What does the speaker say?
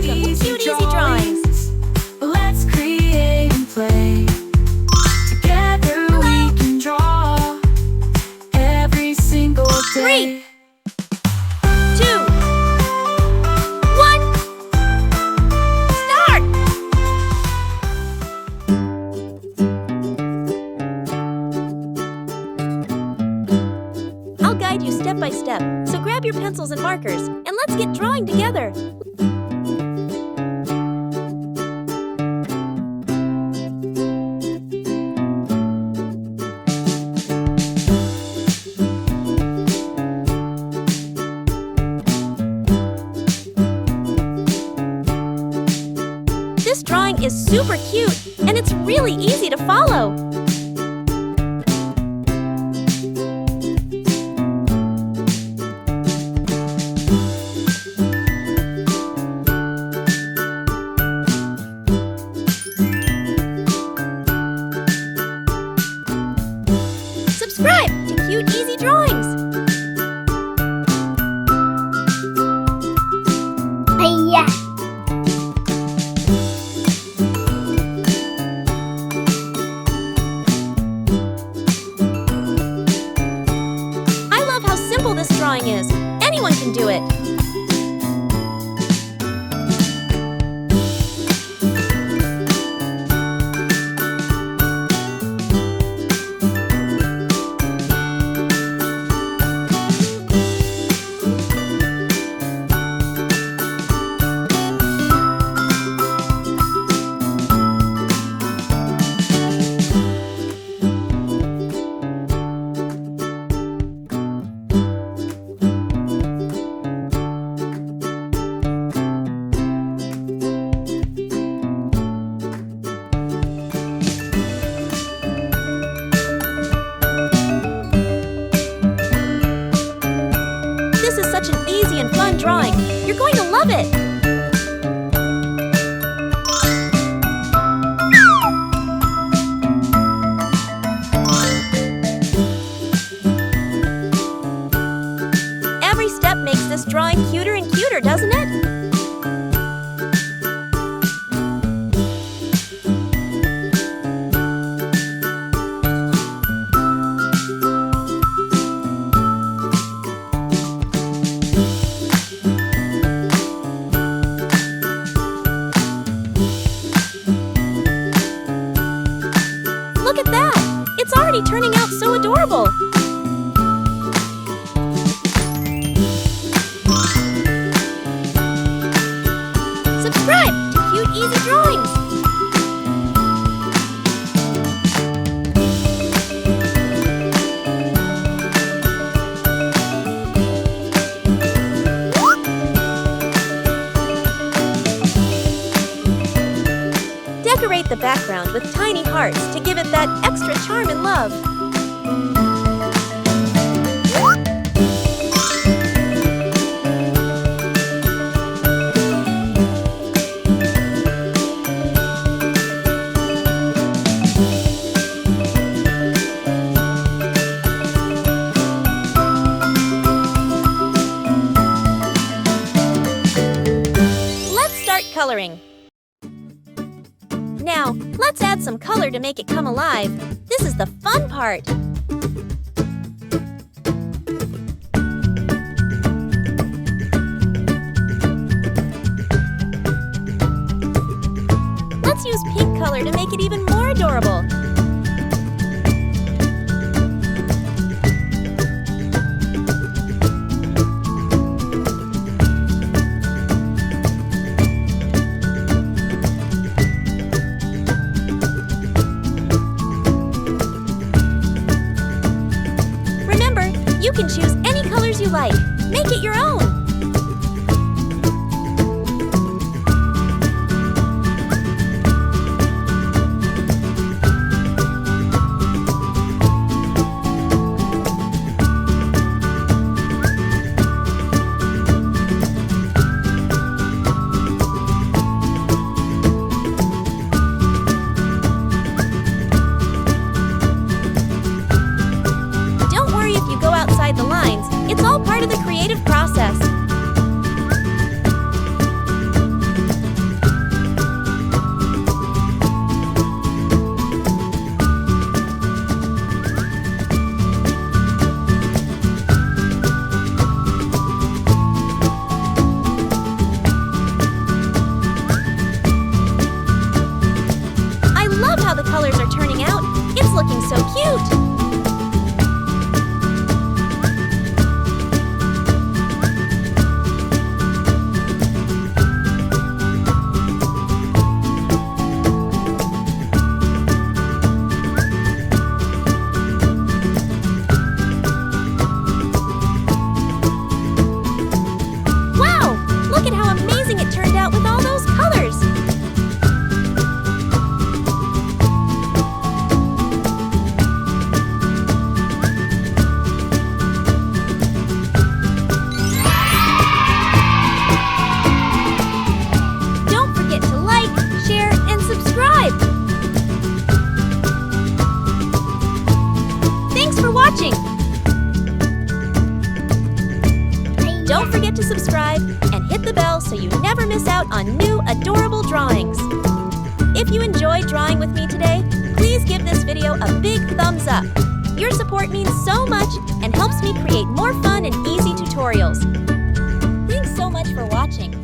Welcome to Cute Easy Drawings. Let's create and play. Together we can draw every single day. 3, 2, 1, start! I'll guide you step by step, so grab your pencils and markers, and let's get drawing together. This drawing is super cute, and it's really easy to follow. Subscribe to Cute Easy Drawings. Hiya. I love how simple this drawing is. Anyone can do it. This is such an easy and fun drawing. You're going to love it. Every step makes this drawing cuter and cuter, doesn't it? Look at that! It's already turning out so adorable! Subscribe to Cute Easy Drawings! Decorate the background with tiny hearts to give it that extra charm and love. Let's start coloring. Now, let's add some color to make it come alive. This is the fun part. Let's use pink color to make it even more adorable. You can choose any colors you like. Make it your own. Don't worry if you go outside the lines. It's all part of the watching! Don't forget to subscribe and hit the bell so you never miss out on new adorable drawings. If you enjoyed drawing with me today, please give this video a big thumbs up. Your support means so much and helps me create more fun and easy tutorials. Thanks so much for watching.